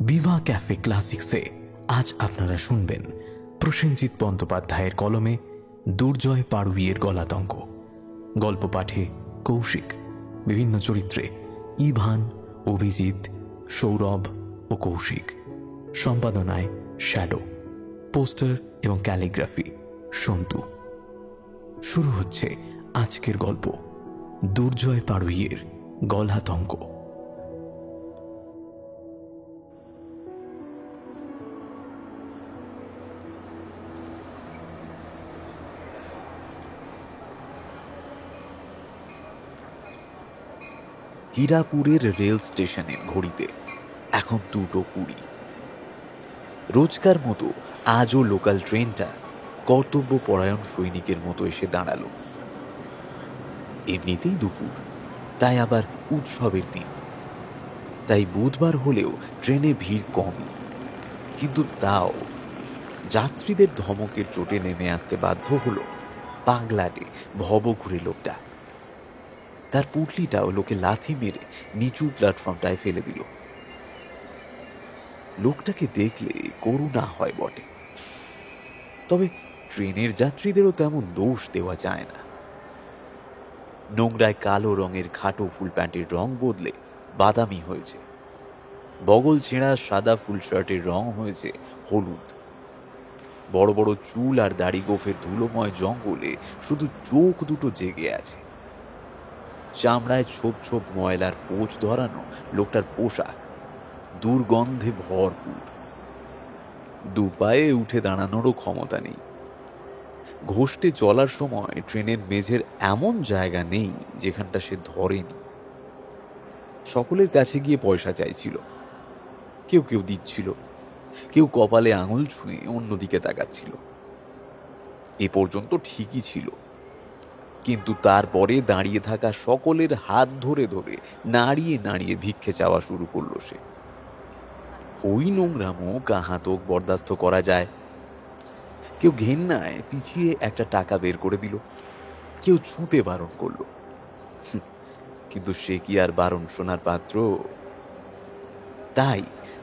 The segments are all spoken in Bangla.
বিভা ক্যাফে ক্লাসিক্সে আজ আপনারা শুনবেন প্রসেনজিৎ বন্দ্যোপাধ্যায়ের কলমে দুর্জয় পাড়ুইয়ের গলাতঙ্ক। গল্প পাঠে কৌশিক, বিভিন্ন চরিত্রে ইভান, অভিজিৎ, সৌরভ ও কৌশিক, সম্পাদনায় শ্যাডো, পোস্টার এবং ক্যালিগ্রাফি সন্তু। শুরু হচ্ছে আজকের গল্প দুর্জয় পাড়ুইয়ের গলাতঙ্ক। হীরাপুরের রেল স্টেশনের ঘড়িতে এখন 2:20। রোজকার মতো আজও লোকাল ট্রেনটা কর্তব্যপরায়ণ সৈনিকের মতো এসে দাঁড়ালো। এমনিতেই দুপুর, তাই আবার উৎসবের দিন, তাই বুধবার হলেও ট্রেনে ভিড় কমই। কিন্তু তাও যাত্রীদের ধমকের চোটে নেমে আসতে বাধ্য হলো পাগলাটে ভবঘুরে লোকটা। তার পুটলিটাও লোকে লাথি মেরে নিচু প্ল্যাটফর্মটায় ফেলে দিল। লোকটাকে দেখলে করুণা হয় বটে, তবে ট্রেনের যাত্রীদেরও তেমন দোষ দেওয়া যায় না। নোংরায় কালো রঙের খাটো ফুল প্যান্টের রং বদলে বাদামি হয়েছে, বগল ছেঁড়া সাদা ফুল শার্টের রং হয়েছে হলুদ। বড় বড় চুল আর দাড়ি গোফের ধুলোময় জঙ্গলে শুধু চোখ দুটো জেগে আছে। চামড়ায় ছোপ ছোপ ময়লার পোঁচ ধরানো লোকটার পোশাক দুর্গন্ধে ভরপুর। দু পায়ে উঠে দাঁড়ানোরও ক্ষমতা নেই। ঘষতে চলার সময় ট্রেনের মেঝের এমন জায়গা নেই যেখানটা সে ধরেনি। সকলের কাছে গিয়ে পয়সা চাইছিল, কেউ কেউ দিচ্ছিল, কেউ কপালে আঙুল ছুঁয়ে অন্যদিকে তাকাচ্ছিল। এ পর্যন্ত ঠিকই ছিল, কিন্তু তারপরে দাঁড়িয়ে থাকা সকলের হাত ধরে ধরে নাড়িয়ে নাড়িয়ে ভিক্ষে চাওয়া শুরু করলো সে। ওই নোংরামো কাহাতক বরদাস্ত করা যায়? কেউ ঘেন্নায় পিছিয়ে একটা টাকা বের করে দিল, কেউ ছুঁতে বারণ করলো, কিন্তু সে কি আর বারণ শোনার পাত্র? তাই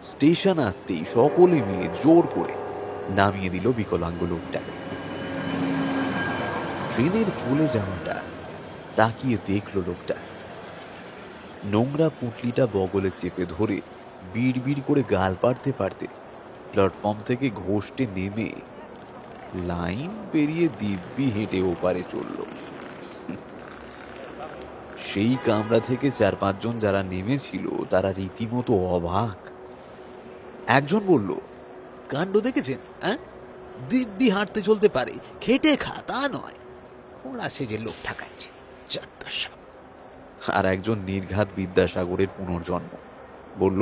স্টেশন আসতেই সকলে মিলে জোর করে নামিয়ে দিল বিকলাঙ্গ লোকটাকে। ট্রেনের চলে যাওয়াটা তাকিয়ে দেখলো লোকটা। নোংরা পুঁটলিটা বগলে চেপে ধরে বিড় বিড় করে গাল পাড়তে পারতে প্ল্যাটফর্ম থেকে ঘষটে নেমে লাইন পেরিয়ে দিব্যি হেঁটে ওপারে চলল। সেই কামরা থেকে 4-5 জন যারা নেমেছিল তারা রীতিমতো অবাক। একজন বলল, কাণ্ড দেখেছেন? দিব্যি হাঁটতে চলতে পারে, খেটে খা তা নয়, ওরা সে যে লোক ঠকাচ্ছে। আর একজন নির্ঘাত বিদ্যাসাগরের পুনর্জন্ম বলল,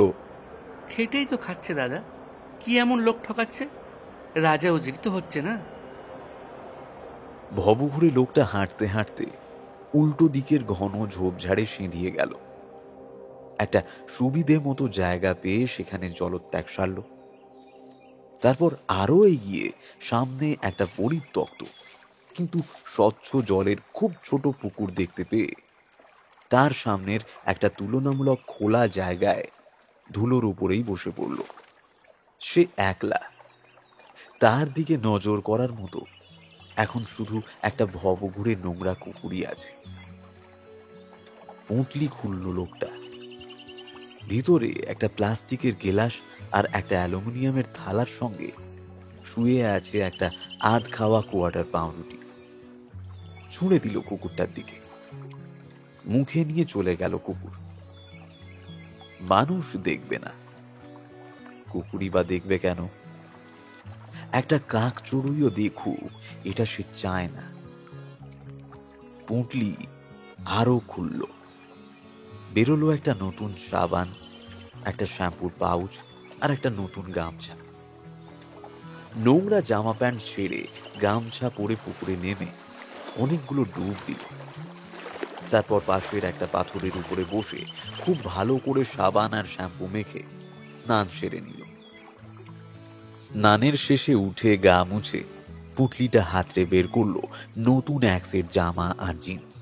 খেটেই তো খাচ্ছে দাদা, কি এমন লোক ঠকাচ্ছে? রাজা উজির তো হচ্ছে না। ভবঘুরে লোকটা হাঁটতে হাঁটতে উল্টো দিকের ঘন ঝোপঝাড়ে সিঁধিয়ে গেল। একটা সুবিধে মতো জায়গা পেয়ে সেখানে জলত্যাগ সারল। তারপর আরো এগিয়ে সামনে একটা পরিত্যক্ত কিন্তু স্বচ্ছ জলের খুব ছোট পুকুর দেখতে পেয়ে তার সামনের একটা তুলনামূলক খোলা জায়গায় ধুলোর উপরেই বসে পড়ল। সে একলা, তার দিকে নজর করার মতো এখন শুধু একটা ভবঘুরে নোংরা কুকুরই আছে। পুঁটলি খুলল লোকটা। ভিতরে একটা প্লাস্টিকের গেলাস আর একটা অ্যালুমিনিয়ামের থালার সঙ্গে শুয়ে আছে একটা আধ খাওয়া কোয়ার্টার পাউরুটি। ছুঁড়ে দিল কুকুরটার দিকে। মুখে নিয়ে চলে গেল কুকুর। মানুষ দেখবে না, কুকুরই বা দেখবে কেন? একটা কাক চড়ুইও দেখুক, এটা সে চায় না। পুঁটলি আরো খুলল। বেরোলো একটা নতুন সাবান, একটা শ্যাম্পুর পাউচ আর একটা নতুন গামছা। নোংরা জামা প্যান্ট ছেড়ে গামছা পরে পুকুরে নেমে অনেকগুলো ডুব দিল। তারপর পাশের একটা পাথরের উপরে বসে খুব ভালো করে সাবান আর শ্যাম্পু মেখে স্নান সেরে নিল। স্নানের শেষে উঠে গা মুছে পুটলিটা হাতড়ে বের করলো নতুন এক সেট জামা আর জিন্স।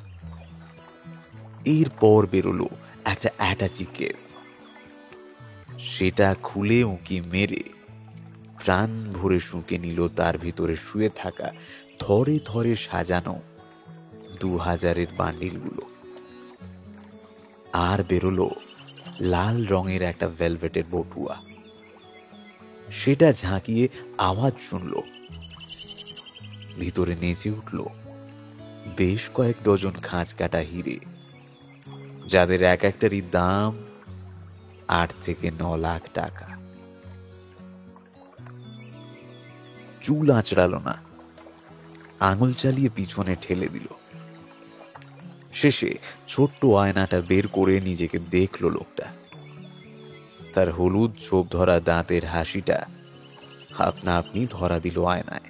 এরপর বেরোলো একটা অ্যাটাচি কেস। সেটা খুলে উঁকি মেরে প্রাণ ভরে শুঁকে নিল তার ভিতরে শুয়ে থাকা থরে থরে সাজানো 2000-এর বান্ডিলগুলো। আর বেরোলো লাল রঙের একটা ভেলভেটের বটুয়া। সেটা ঝাঁকিয়ে আওয়াজ শুনল। ভিতরে নেচে উঠল বেশ কয়েক ডজন খাঁজ কাটা হিরে, যাদের এক একটারই দাম 8 থেকে 9 লাখ টাকা। চুল আঁচড়ালো না, আঙুল চালিয়ে পিছনে ঠেলে দিল। শেষে ছোট্ট আয়নাটা বের করে নিজেকে দেখলো লোকটা। তার হলুদ ছোপ ধরা দাঁতের হাসিটা আপনা আপনি ধরা দিল আয়নায়।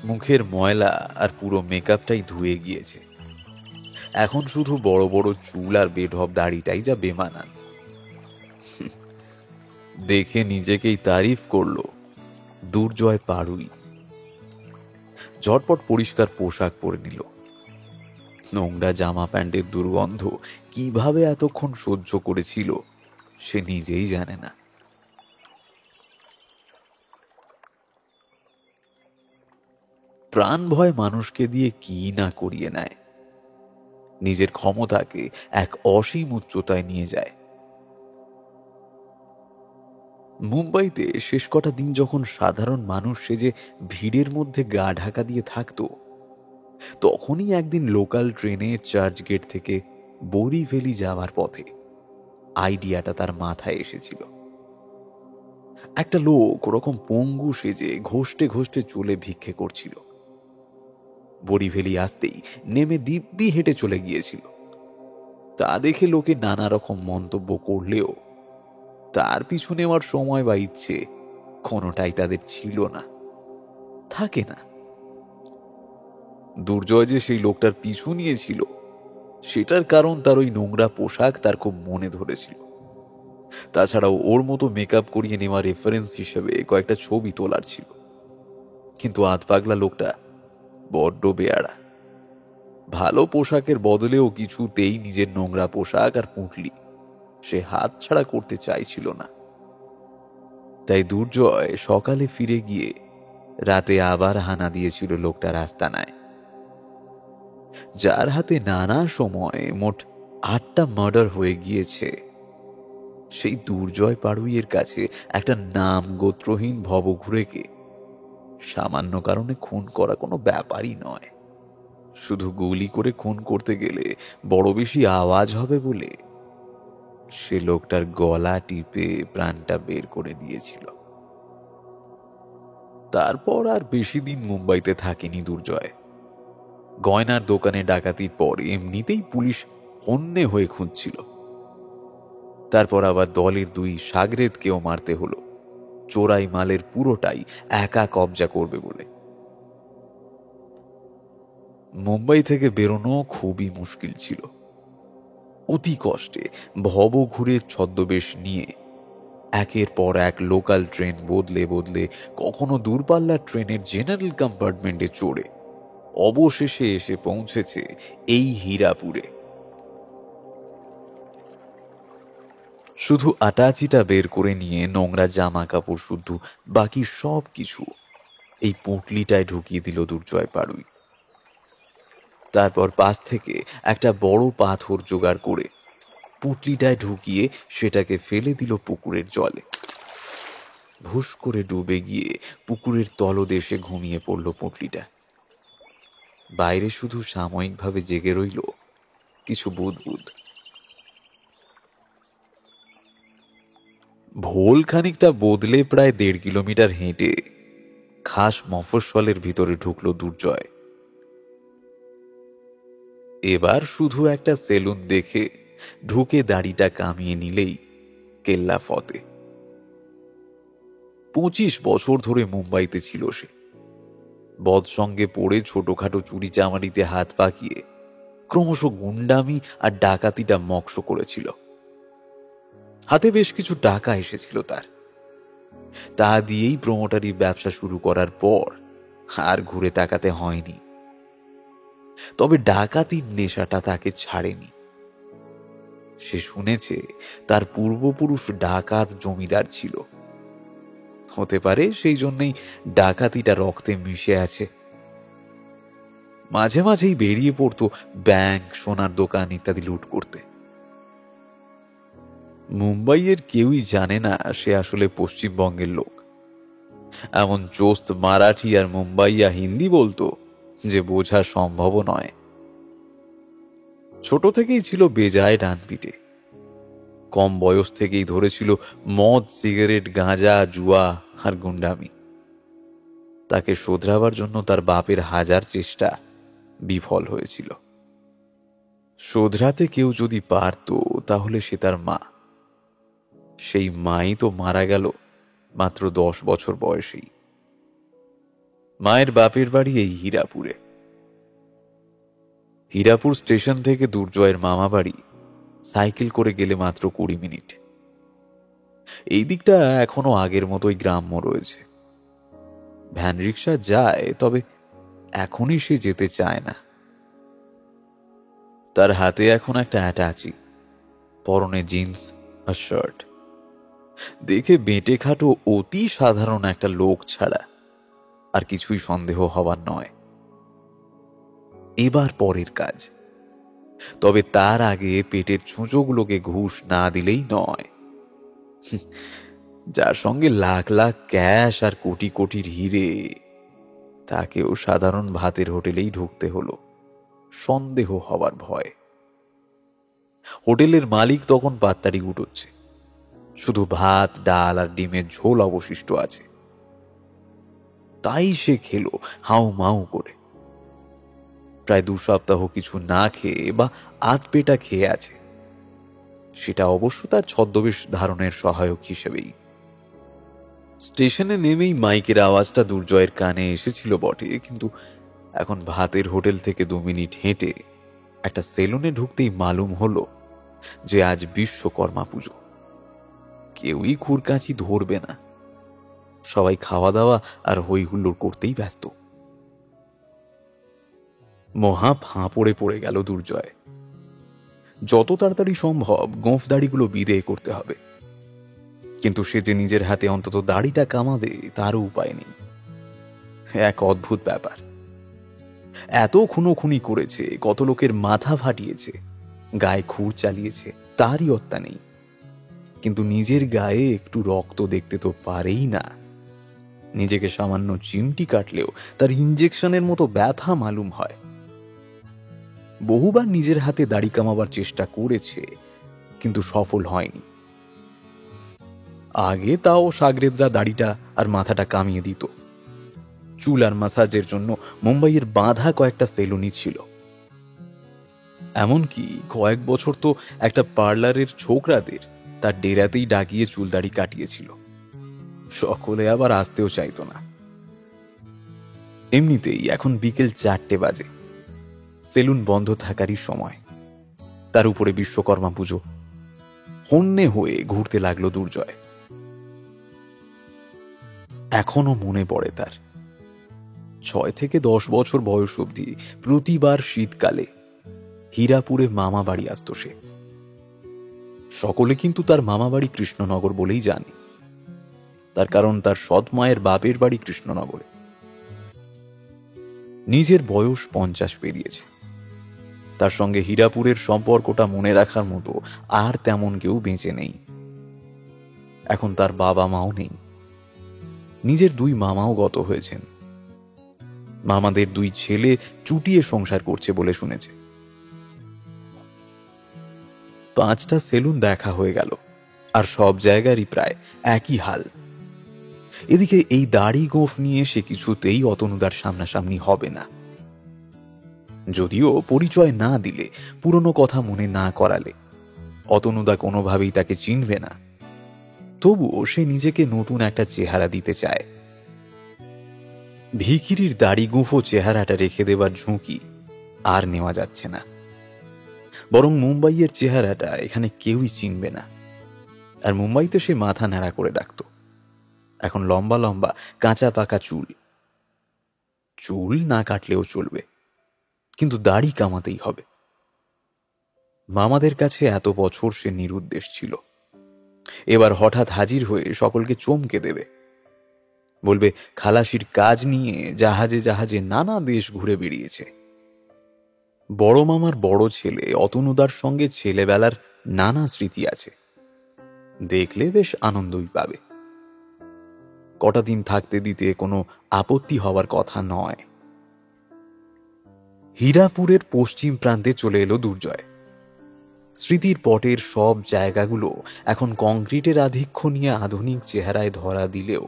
মুখের ময়লা আর পুরো মেকআপটাই ধুয়ে গিয়েছে। এখন শুধু বড় বড় চুল আর বেঢপ দাড়িটাই যা বেমানান। দেখে নিজেকেই তারিফ করলো দুর্জয় পাড়ুই। ঝটপট পরিষ্কার পোশাক পরে নিল। নোংরা জামা প্যান্টের দুর্গন্ধ কিভাবে এতক্ষণ সহ্য করেছিল সে নিজেই জানে না। প্রাণ ভয় মানুষকে দিয়ে কি না করিয়ে নেয়, নিজের ক্ষমতাকে এক অসীম উচ্চতায় নিয়ে যায়। মুম্বাইতে শেষ কটা দিন যখন সাধারণ মানুষ সেজে ভিড়ের মধ্যে গা ঢাকা দিয়ে থাকতো, তখনই একদিন লোকাল ট্রেনে চার্চ গেট থেকে বরিভেলি যাওয়ার পথে আইডিয়াটা তার মাথায় এসেছিল। একটা লোক ওরকম পঙ্গু সেজে ঘষ্টে ঘষ্টে চলে ভিক্ষে করছিল। বরিভেলি আসতেই নেমে দিব্যি হেঁটে চলে গিয়েছিল। তা দেখে লোকে নানা রকম মন্তব্য করলেও তার পিছু নেওয়ার সময় বা ইচ্ছে কোনোটাই তাদের ছিল না, থাকে না। দুর্জয় যে সেই লোকটার পিছু নিয়েছিল সেটার কারণ তার ওই নোংরা পোশাক তার খুব মনে ধরেছিল। তাছাড়াও ওর মতো মেকআপ করিয়ে নেওয়া রেফারেন্স হিসেবে কয়েকটা ছবি তোলার ছিল। কিন্তু আধপাগলা লোকটা বড্ড বেয়াড়া। ভালো পোশাকের বদলেও কিছুতেই নিজের নোংরা পোশাক আর পুঁটলি সে হাত ছাড়া করতে চাইছিল না। তাই দুর্জয় সকালে ফিরে গিয়ে রাতে আবার হানা দিয়েছিল লোকটার আস্তানায়, যার হাতে নানা সময় মোট 8টা মার্ডার হয়ে গিয়েছে। সেই দুর্জয় পাড়ুইয়ের কাছে একটা নাম গোত্রহীন ভবঘুরেকে সামান্য কারণে খুন করা কোনো ব্যাপারই নয়। শুধু গুলি করে খুন করতে গেলে বড় বেশি আওয়াজ হবে বলে সে লোকটার গলা টিপে প্রাণটা বের করে দিয়েছিল। তারপর আর বেশি দিন মুম্বাইতে থাকেনি দুর্জয়। গয়নার দোকানে ডাকাতির পর এমনিতেই পুলিশ হন্যে হয়ে খুঁজছিল। তারপর আবার দলের 2 সাগরেদকেও মারতে হলো চোরাই মালের পুরোটাই একা কবজা করবে বলে। মুম্বাই থেকে বেরোনো খুবই মুশকিল ছিল। অতি কষ্টে ভব ঘুরে ছদ্মবেশ নিয়ে একের পর এক লোকাল ট্রেন বদলে বদলে, কখনো দূরপাল্লার ট্রেনের জেনারেল কম্পার্টমেন্টে চড়ে অবশেষে এসে পৌঁছেছে এই হীরাপুরে। শুধু আটাচিটা বের করে নিয়ে নোংরা জামা কাপড় শুদ্ধ বাকি সব কিছু এই পুঁটলিটায় ঢুকিয়ে দিল দুর্জয় পাড়ুই। তারপর পাশ থেকে একটা বড় পাথর জোগাড় করে পুঁটলিটায় ঢুকিয়ে সেটাকে ফেলে দিল পুকুরের জলে। ভুস করে ডুবে গিয়ে পুকুরের তলদেশে ঘুমিয়ে পড়ল পুঁটলিটা। বাইরে শুধু সাময়িকভাবে জেগে রইল কিছু বুদবুদ। ভোল খানিকটা বদলে প্রায় 1.5 কিলোমিটার হেঁটে খাস মফস্বলের ভিতরে ঢুকল দুর্জয়। এবার শুধু একটা সেলুন দেখে ঢুকে দাড়িটা কামিয়ে নিলেই কেল্লা ফতে। 25 বছর ধরে মুম্বাইতে ছিল সে। বদ সঙ্গে পড়ে ছোটখাটো চুরি চামারিতে হাত পাকিয়ে ক্রমশ গুন্ডামি আর ডাকাতিটা মক্স করেছিল। হাতে বেশ কিছু টাকা এসেছিল তার। তা দিয়েই প্রমোটারি ব্যবসা শুরু করার পর আর ঘুরে তাকাতে হয়নি। তবে ডাকাতির নেশাটা তাকে ছাড়েনি। সে শুনেছে তার পূর্বপুরুষ ডাকাত জমিদার ছিল। হতে পারে সেই জন্যই ডাকাতিটা রক্তে মিশে আছে। মাঝে মাঝেই বেরিয়ে পড়তো ব্যাংক, সোনার দোকান ইত্যাদি লুট করতে। মুম্বাইয়ের কেউই জানে না সে আসলে পশ্চিমবঙ্গের লোক। এমন চোস্ত মারাঠি আর মুম্বাইয়া হিন্দি বলতো যে বোঝা সম্ভব নয়। ছোট থেকেই ছিল বেজায় ডানপিটে। কম বয়স থেকেই ধরেছিল মদ, সিগারেট, গাঁজা, জুয়া আর গুন্ডামি। তাকে শোধরাবার জন্য তার বাপের হাজার চেষ্টা বিফল হয়েছিল। শোধরাতে কেউ যদি পারত তাহলে সে তার মা। সেই মাই তো মারা গেল মাত্র 10 বছর বয়সেই। মায়ের বাপের বাড়ি এই হীরাপুরে। হীরাপুর স্টেশন থেকে দুর্জয়ের মামা বাড়ি সাইকেল করে গেলে মাত্র 20 মিনিট। এই দিকটা এখনো আগের মতোই গ্রাম্য রয়েছে। ভ্যান রিক্সা যায়, তবে এখনই সে যেতে চায় না। তার হাতে এখন একটা অ্যাটাচি, পরনে জিন্স আর শার্ট। দেখে বেঁটে খাটো অতি সাধারণ একটা লোক ছাড়া আর কিছুই সন্দেহ হবার নয়। এবার পরের কাজ, তবে তার আগে পেটের ছুঁচোগুলোকে ঘুষ না দিলেই নয়। যার সঙ্গে লাখ লাখ ক্যাশ আর কোটি কোটির হিরে, তাকেও সাধারণ ভাতের হোটেলেই ঢুকতে হলো সন্দেহ হবার ভয়। হোটেলের মালিক তখন পাত্তারি গুটোচ্ছে, শুধু ভাত, ডাল আর ডিমের ঝোল অবশিষ্ট আছে। তাই সে খেলো হাউ মাউ করে। প্রায় 2 সপ্তাহ কিছু না খেয়ে বা আধ পেটা খেয়ে আছে। সেটা অবশ্য তার ছদ্মবেশ ধারণের সহায়ক হিসেবেই। স্টেশনে নেমেই মাইকের আওয়াজটা দুর্জয়ের কানে এসেছিল বটে, কিন্তু এখন ভাতের হোটেল থেকে 2 মিনিট হেঁটে একটা সেলুনে ঢুকতেই মালুম হলো যে আজ বিশ্বকর্মা পুজো। কেউই খুরকাঁচি ধরবে না, সবাই খাওয়া দাওয়া আর হই হুল্লোড় করতেই ব্যস্ত। মহা ফাঁ পড়ে গেল দুর্জয়। যত তাড়াতাড়ি সম্ভব গোঁফ দাড়িগুলো বিদেয় করতে হবে, কিন্তু সে যে নিজের হাতে অন্তত দাড়িটা কামাবে তারও উপায় নেই। এক অদ্ভুত ব্যাপার। এত খুনোখুনি করেছে, কত লোকের মাথা ফাটিয়েছে, গায়ে খুর চালিয়েছে, তারই অত্যা নেই। কিন্তু নিজের গায়ে একটু রক্ত দেখতে তো পারেই না। নিজেকে সামান্য চিমটি কাটলেও তার ইঞ্জেকশনের মতো ব্যথা মালুম হয়। বহুবার নিজের হাতে দাড়ি কামাবার চেষ্টা করেছে, কিন্তু সফল হয়নি। আগে তাও সাগরেদরা দাড়িটা আর মাথাটা কামিয়ে দিত। চুল আর মাসাজের জন্য মুম্বাইয়ের বাঁধা কয়েকটা সেলুনই ছিল। এমনকি কয়েক বছর তো একটা পার্লারের ছোকরাদের তার ডেরাতেই ডাকিয়ে চুল দাড়ি কাটিয়েছিল। সকলে আবার আসতেও চাইতো না। এমনিতেই এখন বিকেল 4টে বাজে, সেলুন বন্ধ থাকারই সময়। তার উপরে বিশ্বকর্মা পুজো। হন্যে হয়ে ঘুরতে লাগলো দুর্জয়। এখনো মনে পড়ে তার 6 থেকে 10 বছর বয়স অবধি প্রতিবার শীতকালে হীরাপুরে মামা বাড়ি আসত সে। সকলে কিন্তু তার মামা বাড়ি কৃষ্ণনগর বলেই জানে, তার কারণ তার সৎ মায়ের বাপের বাড়ি কৃষ্ণনগরে। নিজের বয়স 50 পেরিয়েছে। তার সঙ্গে হীরাপুরের সম্পর্কটা মনে রাখার মতো আর তেমন কেউ বেঁচে নেই। এখন তার বাবা মাও নেই। নিজের 2 মামাও গত হয়েছেন। মামাদের 2 ছেলে চুটিয়ে সংসার করছে বলে শুনেছে। 5টা সেলুন দেখা হয়ে গেল, আর সব জায়গারই প্রায় একই হাল। এদিকে এই দাড়ি গোঁফ নিয়ে সে কিছুতেই অতনুদার সামনাসামনি হবে না। যদিও পরিচয় না দিলে, পুরনো কথা মনে না করালে অতনুদা কোনোভাবেই তাকে চিনবে না। তবুও সে নিজেকে নতুন একটা চেহারা দিতে চায়। ভিখিরির দাড়ি গুঁফো চেহারাটা রেখে দেবার ঝুঁকি আর নেওয়া যাচ্ছে না। বরং মুম্বাইয়ের চেহারাটা এখানে কেউই চিনবে না। আর মুম্বাইতে সে মাথা ন্যাড়া করে ডাকত। এখন লম্বা লম্বা কাঁচা পাকা চুল। চুল না কাটলেও চলবে, কিন্তু দাড়ি কামাতেই হবে। মামাদের কাছে এত বছর সে নিরুদ্দেশ ছিল, এবার হঠাৎ হাজির হয়ে সকলকে চমকে দেবে। বলবে খালাসির কাজ নিয়ে জাহাজে জাহাজে নানা দেশ ঘুরে বেরিয়েছে। বড় মামার বড় ছেলে অতনুদার সঙ্গে ছেলেবেলার নানা স্মৃতি আছে, দেখলে বেশ আনন্দই পাবে। কটা দিন থাকতে দিতে কোনো আপত্তি হওয়ার কথা নয়। হীরাপুরের পশ্চিম প্রান্তে চলে এলো দুর্জয়। স্মৃতির পটের সব জায়গাগুলো এখন কংক্রিটের আধিক্য নিয়ে আধুনিক চেহারায় ধরা দিলেও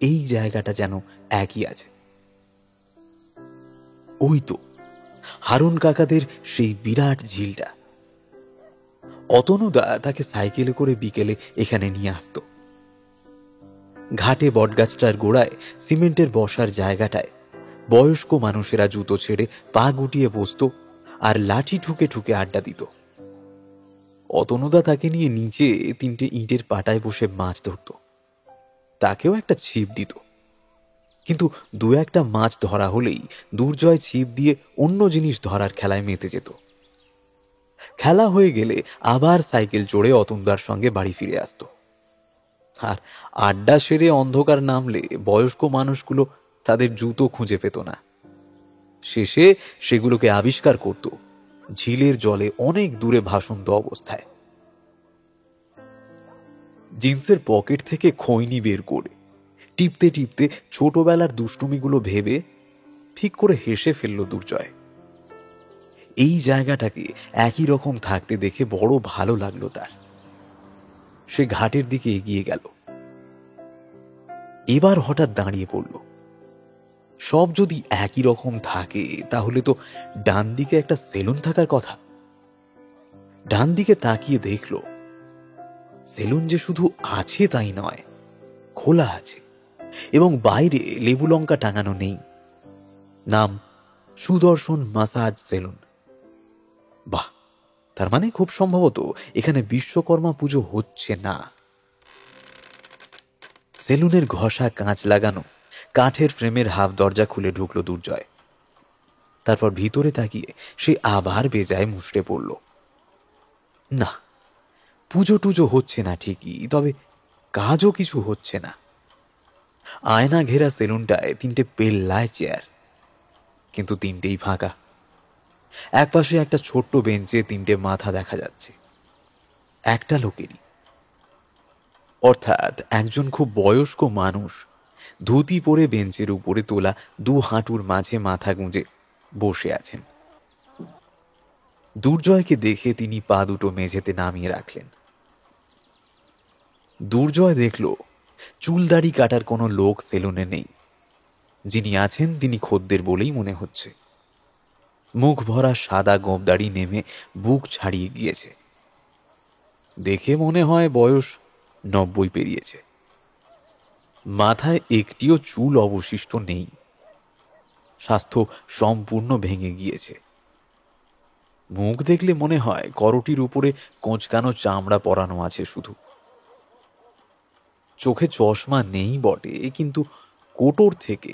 এই জায়গাটা যেন একই আছে। ওই তো হারুন কাকাদের সেই বিরাট ঝিলটা। অতনুদা তাকে সাইকেলে করে বিকেলে এখানে নিয়ে আসত। ঘাটে বটগাছটার গোড়ায় সিমেন্টের বসার জায়গাটায় বয়স্ক মানুষেরা জুতো ছেড়ে পা গুটিয়ে বসত আর লাঠি ঠুকে ঠুকে আড্ডা দিত। অতনুদা তাকে নিয়ে নিচে 3টে ইটের পাটায় বসে মাছ ধরত, তাকেও একটা ছিপ দিত। কিন্তু 2-1টা মাছ ধরা হলেই দুর্জয় ছিপ দিয়ে অন্য জিনিস ধরার খেলায় মেতে যেত। খেলা হয়ে গেলে আবার সাইকেল চড়ে অতনুদার সঙ্গে বাড়ি ফিরে আসত। আর আড্ডা সেরে অন্ধকার নামলে বয়স্ক মানুষগুলো তাদের জুতো খুঁজে পেত না। শেষে সেগুলোকে আবিষ্কার করত ঝিলের জলে অনেক দূরে ভাসন্ত অবস্থায়। জিন্সের পকেট থেকে খৈনি বের করে টিপতে টিপতে ছোটবেলার দুষ্টুমিগুলো ভেবে ঠিক করে হেসে ফেলল দুর্জয়। এই জায়গাটাকে একই রকম থাকতে দেখে বড় ভালো লাগলো তার। সে ঘাটের দিকে এগিয়ে গেল। এবার হঠাৎ দাঁড়িয়ে পড়ল। সব যদি একই রকম থাকে তাহলে তো ডান দিকে একটা সেলুন থাকার কথা। ডান দিকে তাকিয়ে দেখল সেলুন যে শুধু আছে তাই নয়, খোলা আছে এবং বাইরে লেবু লঙ্কা টাঙানো নেই। নাম সুদর্শন মাসাজ সেলুন। বাহ, তার মানে খুব সম্ভবত এখানে বিশ্বকর্মা পুজো হচ্ছে না। সেলুনের ঘষা কাঁচ লাগানো কাঠের ফ্রেমের হাফ দরজা খুলে ঢুকলো দুর্জয়। তারপর ভিতরে তাকিয়ে সে আবার বেজায় মুষড়ে পড়ল। না, পুজো টুজো হচ্ছে না ঠিকই, তবে কাজও কিছু হচ্ছে না। আয়না ঘেরা সেলুনটায় 3টে পেল্লায় চেয়ার, কিন্তু 3টেই ফাঁকা। একপাশে একটা ছোট্ট বেঞ্চে 3টে মাথা দেখা যাচ্ছে, একটা লোকেরই। অর্থাৎ একজন খুব বয়স্ক মানুষ ধুতি পরে বেঞ্চের উপরে তোলা 2 হাঁটুর মাঝে মাথা গুঁজে বসে আছেন। দুর্জয়কে দেখে তিনি পা দুটো মেঝেতে নামিয়ে রাখলেন। দুর্জয় দেখল চুলদাড়ি কাটার কোনো লোক সেলুনে নেই। যিনি আছেন তিনি খদ্দের বলেই মনে হচ্ছে। মুখ ভরা সাদা গোঁপদাড়ি নেমে বুক ছাড়িয়ে গিয়েছে। দেখে মনে হয় বয়স 90 পেরিয়েছে। মাথায় একটিও চুল অবশিষ্ট নেই। স্বাস্থ্য সম্পূর্ণ ভেঙে গিয়েছে। মুখ দেখলে মনে হয় করটির উপরে কোঁচকানো চামড়া পরানো আছে শুধু। চোখে চশমা নেই বটে, কিন্তু কোটর থেকে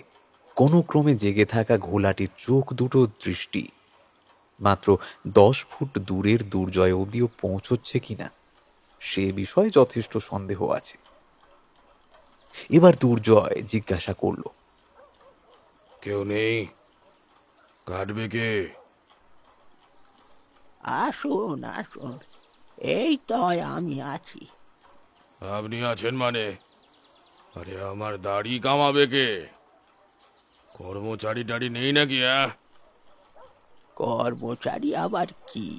কোনো ক্রমে জেগে থাকা ঘোলাটির চোখ দুটো দৃষ্টি মাত্র 10 ফুট দূরের দুর্জয় অবধিও পৌঁছচ্ছে কিনা সে বিষয়ে যথেষ্ট সন্দেহ আছে। এবার দুর্জয় জিজ্ঞাসা করল, কেউ নেই? কাটবে কে? আসুন আসুন, এই তো আমি আছি। আপনি আছেন মানে? আরে আমার দাড়ি কামাবে কে? কর্মচারী টাড়ি নেই নাকি? কর্মচারী আবার কি?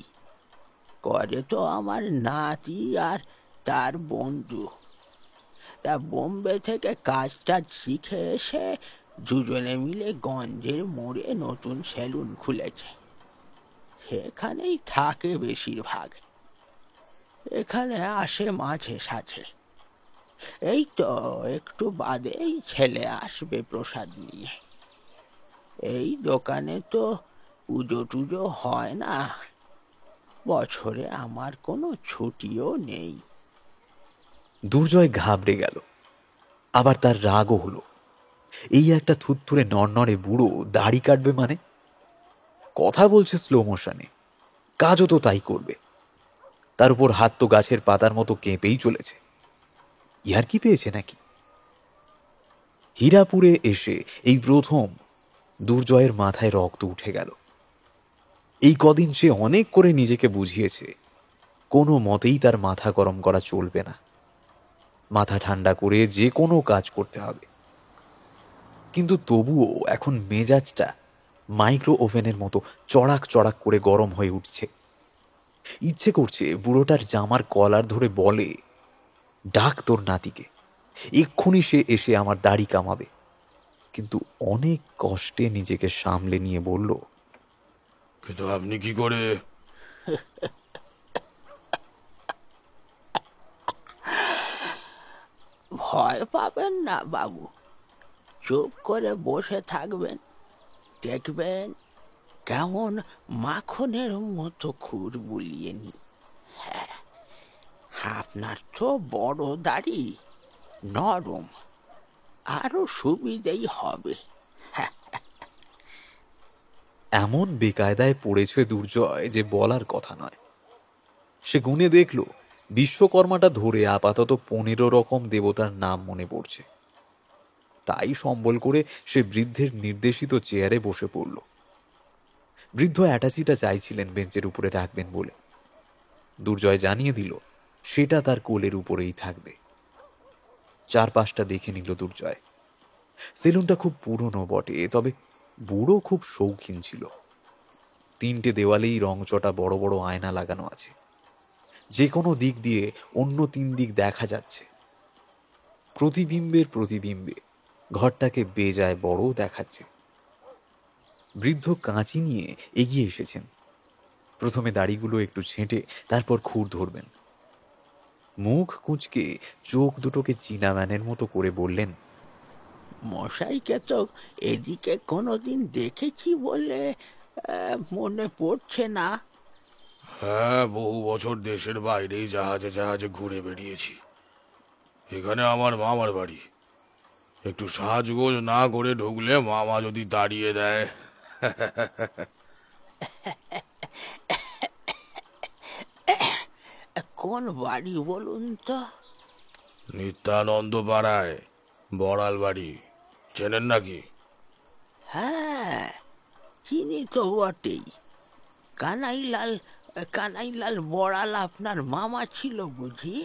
করে তো আমার নাতি আর তার বন্ধু। তা বোম্বে থেকে কাজটা শিখে এসে দুজনে মিলে গঞ্জের মোড়ে নতুন সেলুন খুলেছে। সেখানেই থাকে বেশিরভাগ। এখানে আসে মাঝে সাঝে। এই তো একটু বাদেই ছেলে আসবে প্রসাদ নিয়ে। এই দোকানে তো পুজো টুজো হয় না, বছরে আমার কোনো ছুটিও নেই। দুর্জয় ঘাবড়ে গেল। আবার তার রাগও হলো। এই একটা থুতথুরে নড়নড়ে বুড়ো দাড়ি কাটবে মানে? কথা বলছে স্লো মোশনে, কাজও তো তাই করবে। তার উপর হাত তো গাছের পাতার মতো কেঁপেই চলেছে। ইয়ার কি পেয়েছে নাকি? হীরাপুরে এসে এই প্রথম দুর্জয়ের মাথায় রক্ত উঠে গেল। এই কদিন সে অনেক করে নিজেকে বুঝিয়েছে কোনো মতেই তার মাথা গরম করা চলবে না, মাথা ঠান্ডা করে যে কোনো কাজ করতে হবে। কিন্তু তবুও এখন মেজাজটা মাইক্রো ওভেনের মতো চড়াক চড়াক করে গরম হয়ে উঠছে। ইচ্ছে করছে বুড়োটার জামার কলার ধরে বলে, ডাক তোর নাতিকে, এক্ষুনি সে এসে আমার দাড়ি কামাবে। কিন্তু অনেক কষ্টে নিজেকে সামলে নিয়ে বলল, কিন্তু আপনি কি করে? ভয় পাবেন না বাবু, চুপ করে বসে থাকবেন, দেখবেন কেমন মাখনের মতো খুর বুলিয়ে নি। হ্যাঁ, আপনার তো বড় দাড়ি, নরম, আরো সুবিধেই হবে। এমন বেকায়দায় পড়েছে দুর্জয় যে বলার কথা নয়। সে গুনে দেখল বিশ্বকর্মাটা ধরে আপাতত 15 রকম দেবতার নাম মনে পড়ছে। তাই সম্বল করে সে বৃদ্ধের নির্দেশিত চেয়ারে বসে পড়ল। বৃদ্ধ অ্যাটাচিটা চাইছিলেন বেঞ্চের উপরে রাখবেন বলে। দুর্জয় জানিয়ে দিল সেটা তার কোলের উপরেই থাকবে। চারপাশটা দেখে নিল দুর্জয়। সেলুনটা খুব পুরনো বটে, তবে বুড়ো খুব শৌখিন ছিল। 3টে দেওয়ালেই রংচটা বড় বড় আয়না লাগানো আছে। যে কোনো দিক দিয়ে অন্য 3 দিক দেখা যাচ্ছে। প্রতিবিম্বের প্রতিবিম্বে ঘরটাকে বেজায় বড় দেখাচ্ছে। বৃদ্ধ কাঁচি নিয়ে এগিয়ে এসেছেন। প্রথমে দাড়িগুলো একটু ছেঁটে তারপর খুর ধরবেন। মুখ কুঁচকে চোখ দুটোকে চীনাম্যানের মতো করে বললেন, মশাইকে তো এদিকে কোনোদিন দেখেছি বলে মনে পড়ছে না। হ্যাঁ, বহু বছর দেশের বাইরেই জাহাজে জাহাজে ঘুরে বেরিয়েছি। এখানে আমার মামার বাড়ি। একটু সাজগোজ না করে ঢুকলে মামা যদি তাড়িয়ে দেয়। কোন বাড়ি বলুন তো? নিত্যানন্দ পাড়ায় বড়াল বাড়ি, চেনেন নাকি? হ্যাঁ, চিনি তো বটেই। কানাইলাল কানাইলাল বড়াল আপনার মামা ছিল বুঝি?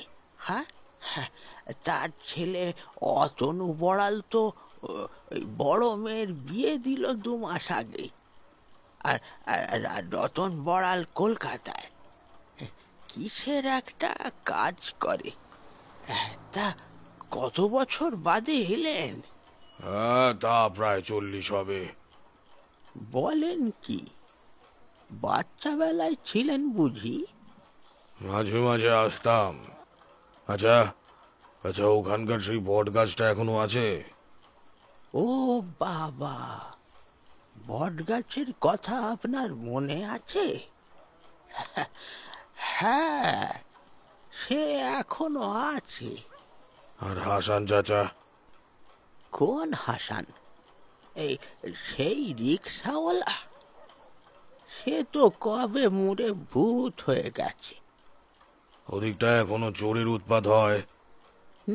হ্যাঁ, হ্যাঁ, তার ছেলে অতনু বড়াল তো ওই বড় মেয়ের বিয়ে দিল 2 মাস আগে। আর আর রতন বড়াল কলকাতায় কিসের একটা কাজ করে। তা কত বছর বাদে এলেন? হ্যাঁ, তা প্রায় 40 হবে। বলেন কি, বাচ্চা বেলায় ছিলেন বুঝি? মাঝে মাঝে আসতাম। আচ্ছা আচ্ছা, ওখানকার সেই বট গাছটা এখনো আছে? ও বাবা, বট গাছের কথা আপনার মনে আছে? হ্যাঁ, সে এখনো আছে। আর হাসান চাচা? কোন হাসান? এই সেই রিক্সাওয়ালা? সে তো কবে মুড়ে ভূত হয়ে গেছে। ওদিকটা এখনো চোরের উৎপাত হয়?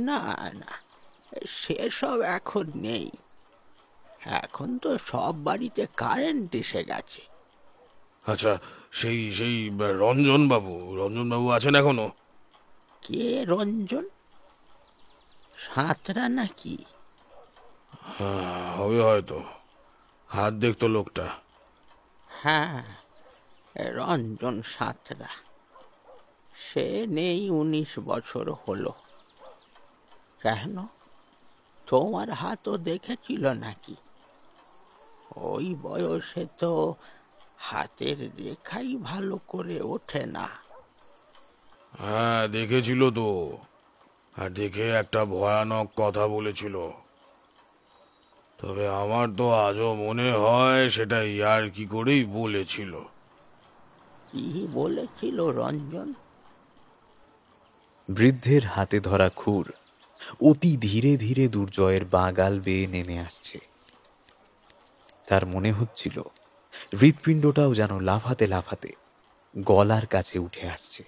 না না, সেসব এখন নেই। এখন তো সব বাড়িতে কারেন্ট এসে গেছে। আচ্ছা, সেই সেই রঞ্জন বাবু আছেন এখনো? কে রঞ্জন? সাঁতরা নাকি? হবে হয়তো, হাত দেখতো লোকটা। হ্যাঁ, রঞ্জন সাঁতরা। সে নেই 19 বছর হলো। কেন, তোমার হাতও দেখেছিল নাকি? ওই বয়সে তো হাতের রেখাই ভালো করে ওঠে না। হ্যাঁ, দেখেছিল তো। আর দেখে একটা ভয়ানক কথা বলেছিল। তবে আমার তো আজও মনে হয় সেটা ইয়ার কি করেই বলেছিল। কি বলেছিল রঞ্জন? বৃদ্ধের হাতে ধরা খুর অতি ধীরে ধীরে দুর্জয়ের বাগাল বেয়ে নেমে আসছে। তার মনে হচ্ছিল হৃৎপিণ্ডটাও যেন লাফাতে লাফাতে গলার কাছে উঠে আসছে।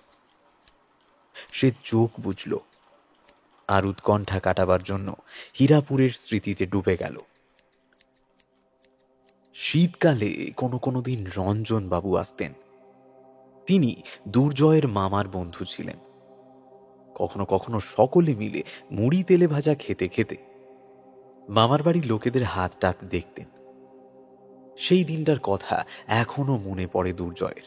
সে চোখ বুঝল আর উৎকণ্ঠা কাটাবার জন্য হীরাপুরের স্মৃতিতে ডুবে গেল। শীতকালে কোনো দিন রঞ্জন বাবু আসতেন। তিনি দুর্জয়ের মামার বন্ধু ছিলেন। কখনো কখনো সকলে মিলে মুড়ি তেলে ভাজা খেতে খেতে মামার বাড়ির লোকেদের হাত টাত দেখতেন। সেই দিনটার কথা এখনো মনে পড়ে দুর্জয়ের।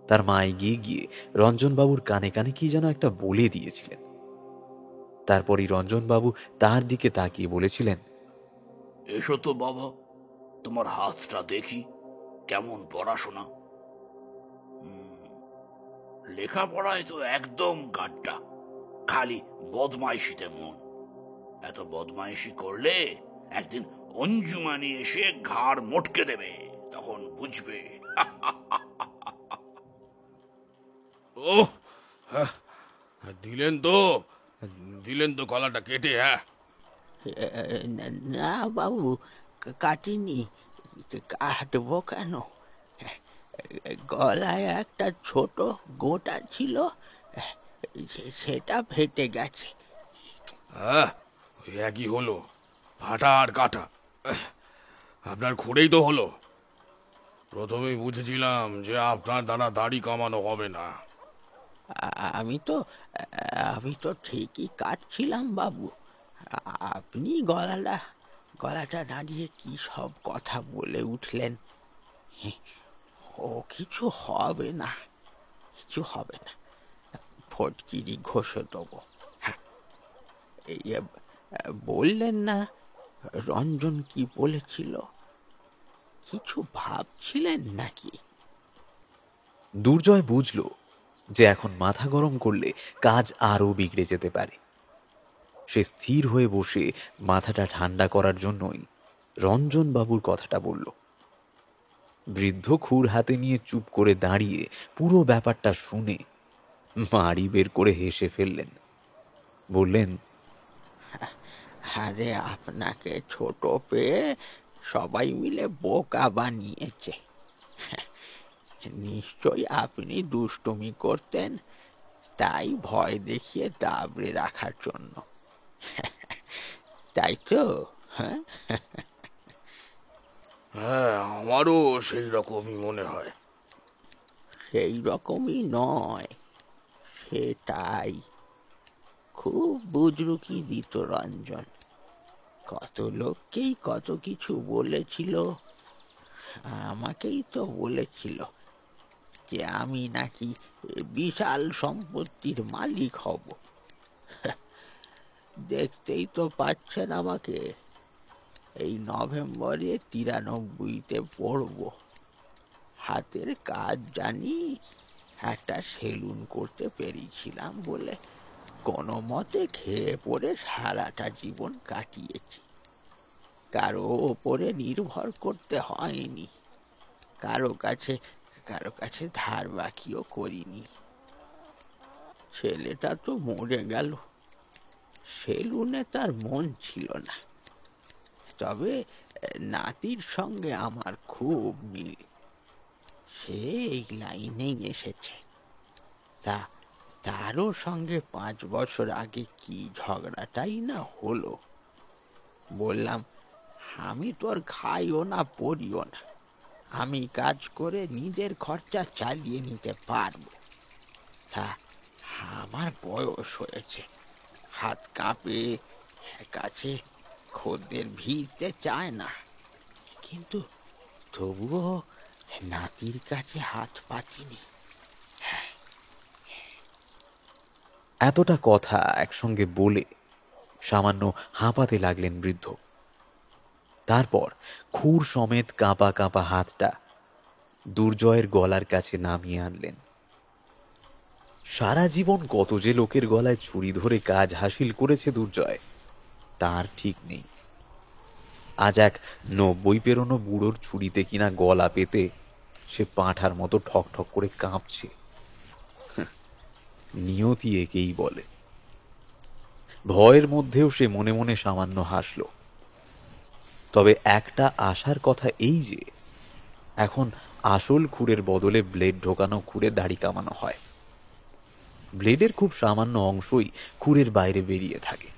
তার মা এগিয়ে গিয়ে রঞ্জনবাবুর কানে কানে কি যেন একটা বলে দিয়েছিলেন। তারপরই রঞ্জনবাবু তার দিকে তাকিয়ে বলেছিলেন, এসো তো বাবা, তোমার হাতটা দেখি কেমন পড়াশোনা। লেখাপড়ায় তো একদম গাড্ডা, খালি বদমাইশিতে মন। এত বদমাইশি করলে একদিন অঞ্জুমানি এসে ঘাড় মটকে দেবে, তখন বুঝবে। ও দিলেন তো গলাটা কেটে। হ্যাঁ, না বাবু, কাটিনি। কাটবো কেন? গলায় একটা ছোট গোটা ছিল, সেটা ফেটে গেছে। হ্যাঁ, ওই একই হলো, ফাটা আর কাটা। আপনার খুঁড়েই তো হলো। প্রথমেই বুঝেছিলাম যে আপনার দ্বারা দাড়ি কামানো হবে না। আমি তো ঠিকই কাটছিলাম বাবু। আপনি গলাটা দাঁড়িয়ে কি সব কথা বলে উঠলেন। ও কিছু হবে না, কিছু হবে না। ফটকিরি ঘষে দেবো। হ্যাঁ, এই বললেন না রঞ্জন কি বলেছিল? কিছু ভাবছিলেন নাকি? দুর্জয় বুঝল যে এখন মাথা গরম করলে কাজ আরো বিগড়ে যেতে পারে। সে স্থির হয়ে বসে মাথাটা ঠান্ডা করার জন্যই রঞ্জন বাবুর কথাটা বলল। বৃদ্ধ খুর হাতে নিয়ে চুপ করে দাঁড়িয়ে পুরো ব্যাপারটা শুনে মাড়ি বের করে হেসে ফেললেন। বললেন, আরে আপনাকে ছোট পেয়ে সবাই মিলে বোকা বানিয়েছে। নিশ্চয়ই আপনি দুষ্টুমি করতেন, তাই ভয় দেখিয়ে দাবড়ে রাখার জন্য, তাই তো? হ্যাঁ, হ্যাঁ, আমারও সেই রকমই মনে হয়। সেই রকমই নয়, সেটাই। খুব বুজরুকি দিত রঞ্জন, কত লোককেই কত কিছু বলেছিল। আমাকেই তো বলেছিল যে আমি নাকি বিশাল সম্পত্তির মালিক হব। দেখতেই তো পাচ্ছেন আমাকে। এই নভেম্বরে 93তে পড়ব। হাতের কাজ জানি, একটা সেলুন করতে পেরেছিলাম বলে কোনো মতে খেয়ে পড়ে সারাটা জীবন কাটিয়েছি। কারো ওপরে নির্ভর করতে হয়নি, কারো কাছে ধার বাকিও করিনি। ছেলেটা তো মরে গেল, সেলুনে তার মন ছিল না। তবে নাতির সঙ্গে আমার খুব মিল, সে এই লাইনেই এসেছে। তারও সঙ্গে 5 বছর আগে কি ঝগড়াটাই না হলো। বললাম, আমি তোর খাইও না পড়িও না, আমি কাজ করে নিজের খরচা চালিয়ে নিতে পারবো। আমার বয়স হয়েছে, হাত কাঁপে, কাছে খদ্দের ভিড়তে চায় না, কিন্তু তবুও নাতির কাছে হাত পাতিনি। এতটা কথা একসঙ্গে বলে সামান্য হাঁপাতে লাগলেন বৃদ্ধ। তারপর খুর সমেত কাঁপা কাঁপা হাতটা দুর্জয়ের গলার কাছে নামিয়ে আনলেন। সারা জীবন কত যে লোকের গলায় ছুরি ধরে কাজ হাসিল করেছে দুর্জয়, তার ঠিক নেই। আজ এক 90 পেরোনো বুড়োর ছুরিতে কিনা গলা পেতে সে পাঁঠার মতো ঠক ঠক করে কাঁপছে। নিয়তি একেই বলে। ভয়ের মধ্যেও সে মনে মনে সামান্য হাসল। তবে একটা আশার কথা এই যে এখন আসল খুরের বদলে ব্লেড ঢোকানো খুরে দাড়ি কামানো হয়। ব্লেডের খুব সামান্য অংশই খুরের বাইরে বেরিয়ে থাকে,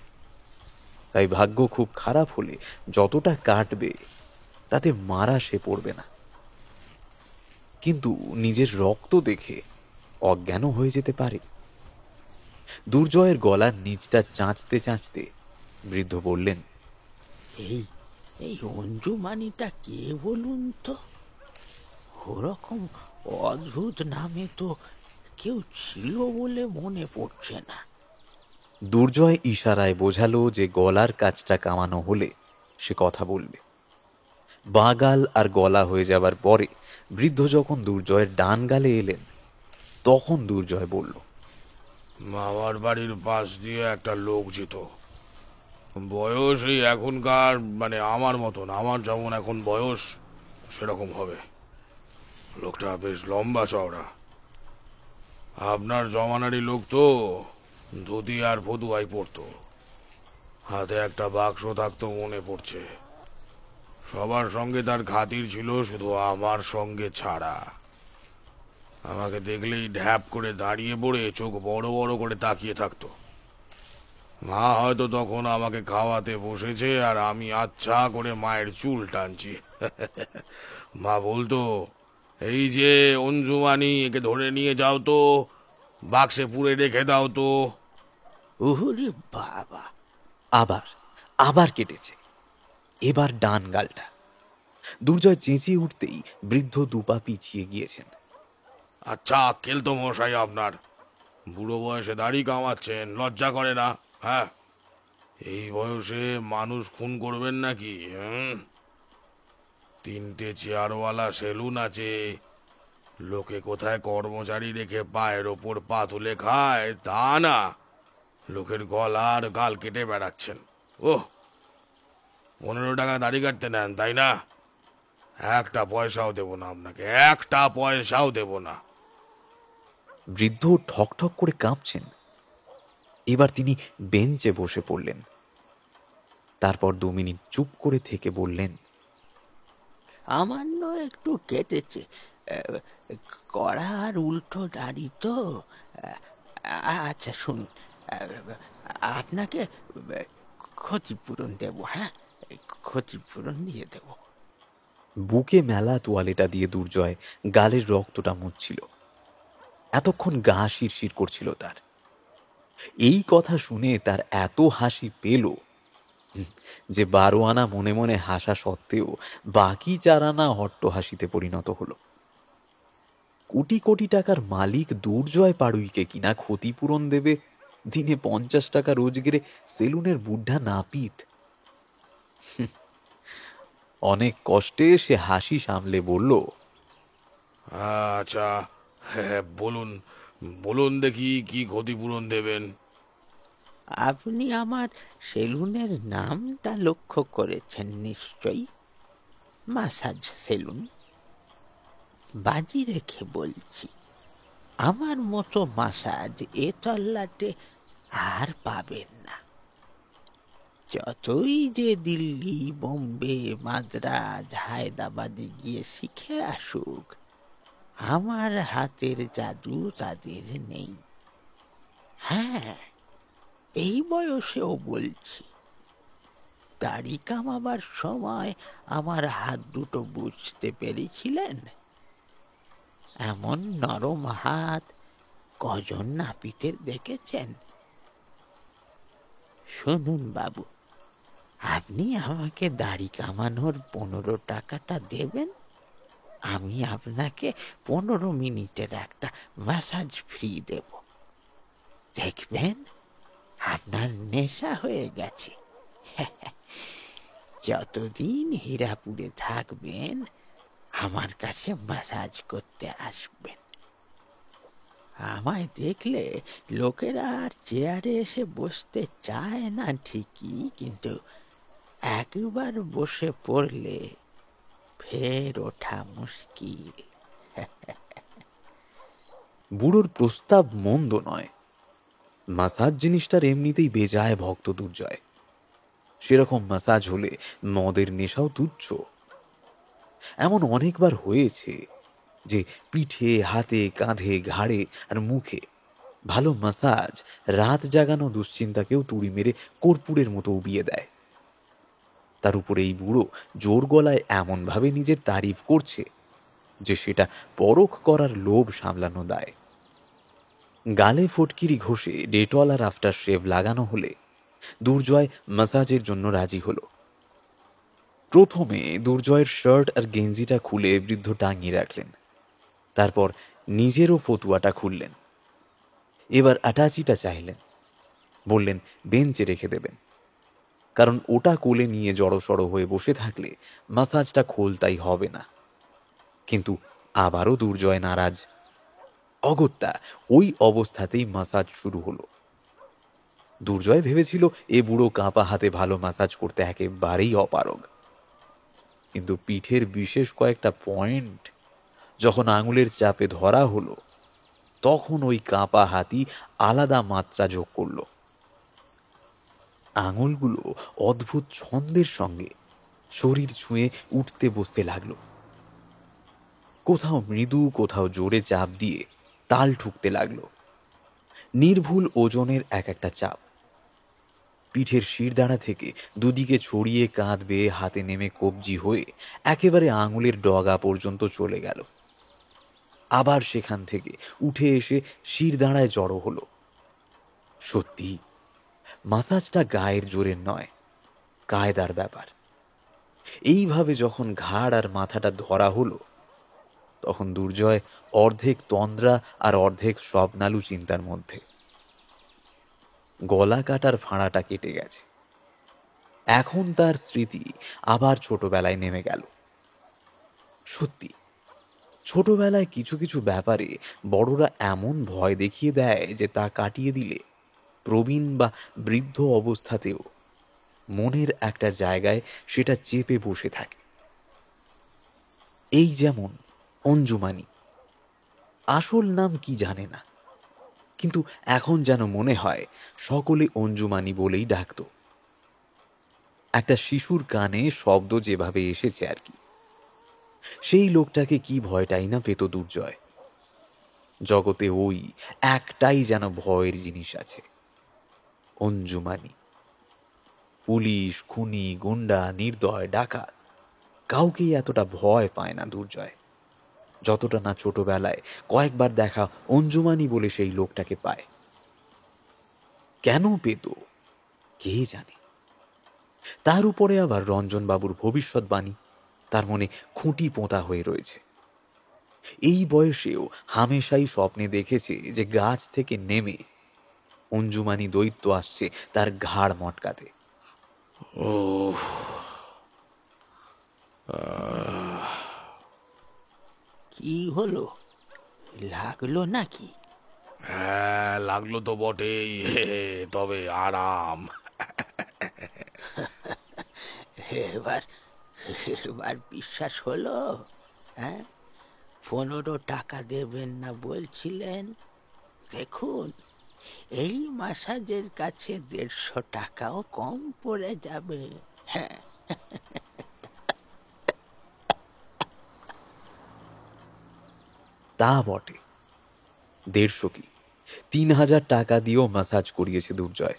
তাই ভাগ্য খুব খারাপ হলে যতটা কাটবে তাতে মারা সে পড়বে না, কিন্তু নিজের রক্ত দেখে অজ্ঞান হয়ে যেতে পারে। দুর্জয়ের গলার নিচটা চাঁচতে চাঁচতে বৃদ্ধ বললেন, এই এই অঞ্জুমানিটা কে বলুন তো? ওরকম অদ্ভুত নামে তো কেউ ছিল বলে মনে পড়ছে না। দুর্জয় ইশারায় বোঝালো যে গলার কাজটা কামানো হলে সে কথা বলবে। বাঁ গাল আর গলা হয়ে যাবার পরে বৃদ্ধ যখন দুর্জয়ের ডান গালে এলেন, তখন দুর্জয় বলল, মামার বাড়ির পাশ দিয়ে একটা লোক যেত। বয়স এই এখনকার, মানে আমার মতন, আমার যেমন এখন বয়স সেরকম হবে। লোকটা বেশ লম্বা চওড়া, আপনার জমানারই লোক তো। ধুতি আর ফতুয়াই পড়তো, হাতে একটা বাক্স থাকতো মনে পড়ছে। সবার সঙ্গে তার খাতির ছিল, শুধু আমার সঙ্গে ছাড়া। আমাকে দেখলেই ঢ্যাপ করে দাঁড়িয়ে পড়ে চোখ বড় বড় করে তাকিয়ে থাকতো। মা হয়তো তখন আমাকে খাওয়াতে বসেছে আর আমি আচ্ছা করে মায়ের চুল টানছি। মা বলতো, এই যে অঞ্জুমানি, একে ধরে নিয়ে যাও তো, বাক্সে পুরে রেখে দাও তো। ওরে বাবা! আবার আবার কেটেছে, এবার ডান গালটা। দুর্জয় চেঁচিয়ে উঠতেই বৃদ্ধ দুপা পিছিয়ে গিয়েছেন। আচ্ছা আক্কেল তো মশাই আপনার, বুড়ো বয়সে দাড়ি কামাচ্ছেন, লজ্জা করে না? হ্যাঁ, এই বয়সে মানুষ খুন করবেন নাকি? তিনটে চেয়ারওয়ালা সেলুন আছে, লোকে কোথায় কর্মচারী রেখে পায়ের ওপর পা তুলে খায় তা না, লোকের গলা আর গাল কেটে বেড়াচ্ছেন। ও, 15 টাকা দাড়ি কাটতে নেন তাই না? একটা পয়সাও দেব না আপনাকে, একটা পয়সাও দেব না। বৃদ্ধ ঠকঠক করে কাঁপছেন। এবার তিনি বেঞ্চে বসে পড়লেন। তারপর 2 মিনিট চুপ করে থেকে বললেন, সামান্য একটু কেটেছে, কড়া আর উল্টো দাড়ি তো। আচ্ছা শুনুন, আপনাকে ক্ষতিপূরণ দেব। হ্যাঁ, ক্ষতিপূরণ দিয়ে দেব। বুকে মেলা তোয়ালেটা দিয়ে দুর্জয় গালের রক্তটা মুছছিল। এতক্ষণ গা শিরশির করছিল তার। এই কথা শুনে তার এত হাসি পেল যে 12 আনা মনে মনে হাসা সত্ত্বেও বাকি 4 আনা হট্ট হাসিতে পরিণত হলো। কোটি কোটি টাকার মালিক দুর্জয় পাড়ুইকে কিনা ক্ষতিপূরণ দেবে দিনে 50 টাকা রোজগারে সেলুনের বুদ্ধা নাপিত। অনেক কষ্টে সে হাসি সামলে বলল, আচ্ছা, হ্যাঁ, বলুন বলুন দেখি কি ক্ষতিপূরণ দেবেন। আপনি আমার সেলুনের নামটা লক্ষ্য করেছেন নিশ্চয়ই, মাসাজ সেলুন। বাজি রেখে বলছি, আমার মতো মাসাজ এ তল্লাটে আর পাবেন না। যতই যে দিল্লি, বোম্বে, মাদ্রাজ, হায়দ্রাবাদে গিয়ে শিখে আসুক, আমার হাতের জাদু তাদের নেই। হ্যাঁ, এই বয়সেও বলছি, দাড়ি কামাবার সময় আমার হাত দুটো বুঝতে পেরেছিলেন? এমন নরম হাত কজন নাপিতের দেখেছেন? শুনুন বাবু, আপনি আমাকে দাড়ি কামানোর 15 টাকাটা দেবেন, আমি আপনাকে 15 মিনিটের একটা ম্যাসাজ ফ্রি দেব। দেখবেন আপনার নেশা হয়ে গেছে। যতদিন হীরাপুরে থাকবেন আমার কাছে ম্যাসাজ করতে আসবেন। আমায় দেখলে লোকেরা আর চেয়ারে এসে বসতে চায় না ঠিকই, কিন্তু একবার বসে পড়লে ফের ওঠা মুশকিল। বুড়োর প্রস্তাব মন্দ নয়। মাসাজ জিনিসটার এমনিতেই বেজায় ভক্ত দুর্জয়। সেরকম মাসাজ হলে মদের নেশাও তুচ্ছ। এমন অনেকবার হয়েছে যে পিঠে, হাতে, কাঁধে, ঘাড়ে আর মুখে ভালো মাসাজ রাত জাগানো দুশ্চিন্তাকেও তুড়ি মেরে কর্পূরের মতো উবিয়ে দেয়। তার উপরে এই বুড়ো জোর গলায় এমনভাবে নিজের তারিফ করছে যে সেটা পরখ করার লোভ সামলানো দায়। গালে ফটকিরি ঘষে ডেটল আর আফটার শেভ লাগানো হলে দুর্জয় মাসাজের জন্য রাজি হলো। প্রথমে দুর্জয়ের শার্ট আর গেঞ্জিটা খুলে বৃদ্ধ টাঙিয়ে রাখলেন, তারপর নিজেরও ফতুয়াটা খুললেন। এবার অ্যাটাচিটা চাইলেন, বললেন বেঞ্চে রেখে দেবেন, কারণ ওটা কোলে নিয়ে জড়সড় হয়ে বসে থাকলে মাসাজটা খোলতাই হবে না। কিন্তু আবারও দুর্জয় নারাজ। অগত্যা ওই অবস্থাতেই মাসাজ শুরু হলো। দুর্জয় ভেবেছিল এ বুড়ো কাঁপা হাতে ভালো মাসাজ করতে একেবারেই অপারগ, কিন্তু পিঠের বিশেষ কয়েকটা পয়েন্ট যখন আঙুলের চাপে ধরা হলো, তখন ওই কাঁপা হাতি আলাদা মাত্রা যোগ করলো। আঙুলগুলো অদ্ভুত ছন্দের সঙ্গে শরীর ছুঁয়ে উঠতে বসতে লাগলো। কোথাও মৃদু, কোথাও জোরে চাপ দিয়ে তাল ঠুকতে লাগলো। নির্ভুল ওজনের এক একটা চাপ পিঠের শিরদাঁড়া থেকে দুদিকে ছড়িয়ে কাঁধ বেয়ে হাতে নেমে কবজি হয়ে একেবারে আঙুলের ডগা পর্যন্ত চলে গেল। আবার সেখান থেকে উঠে এসে শিরদাঁড়ায় জড়ো হলো। সত্যি মাসাজটা গায়ের জোরের নয়, কায়দার ব্যাপার। এইভাবে যখন ঘাড় আর মাথাটা ধরা হলো, তখন দুর্জয় অর্ধেক তন্দ্রা আর অর্ধেক স্বপ্নালু চিন্তার মধ্যে। গলা কাটার ফাঁড়াটা কেটে গেছে, এখন তার স্মৃতি আবার ছোটবেলায় নেমে গেল। সত্যি ছোটবেলায় কিছু কিছু ব্যাপারে বড়রা এমন ভয় দেখিয়ে দেয় যে তা কাটিয়ে দিলে প্রবীণ বা বৃদ্ধ অবস্থাতেও মনের একটা জায়গায় সেটা চেপে বসে থাকে। এই যেমন অঞ্জুমানি, আসল নাম কি জানে না, কিন্তু এখন যেন মনে হয় সকলে অঞ্জুমানি বলেই ডাকত। একটা শিশুর কানে শব্দ যেভাবে এসেছে আর কি, সেই লোকটাকে কি ভয়টাই না পেত দুর্জয়। জগতে ওই একটাই যেন ভয়ের জিনিস আছে, অঞ্জুমানি। পুলিশ, খুনি, গুন্ডা, নির্দয়, ডাকাত কাউকেই এতটা ভয় পায় না দুর্জয়, যতটা না ছোটবেলায় কয়েকবার দেখা অঞ্জুমানি বলে সেই লোকটাকে পায়। কেন পেত কে জানে। তার উপরে আবার রঞ্জনবাবুর ভবিষ্যৎবাণী তার মনে খুঁটি পোঁতা হয়ে রয়েছে। এই বয়সেও হামেশাই স্বপ্নে দেখেছে যে গাছ থেকে নেমে অঞ্জুমানি দৈত্য আসছে তার ঘাড় মটকাতে। ও কি হলো, লাগলো নাকি? হ্যাঁ, লাগলো তো বটেই, তবে আরাম। এবার এবার বিশ্বাস হলো? হ্যাঁ, 15 টাকা দেবেন না বলছিলেন? দেখুন, এই মাসাজের কাছে 150 টাকাও কম পড়ে যাবে। হ্যাঁ, তা বটে, 150 কি 3000 টাকা দিয়েও মাসাজ করিয়েছে দুর্জয়,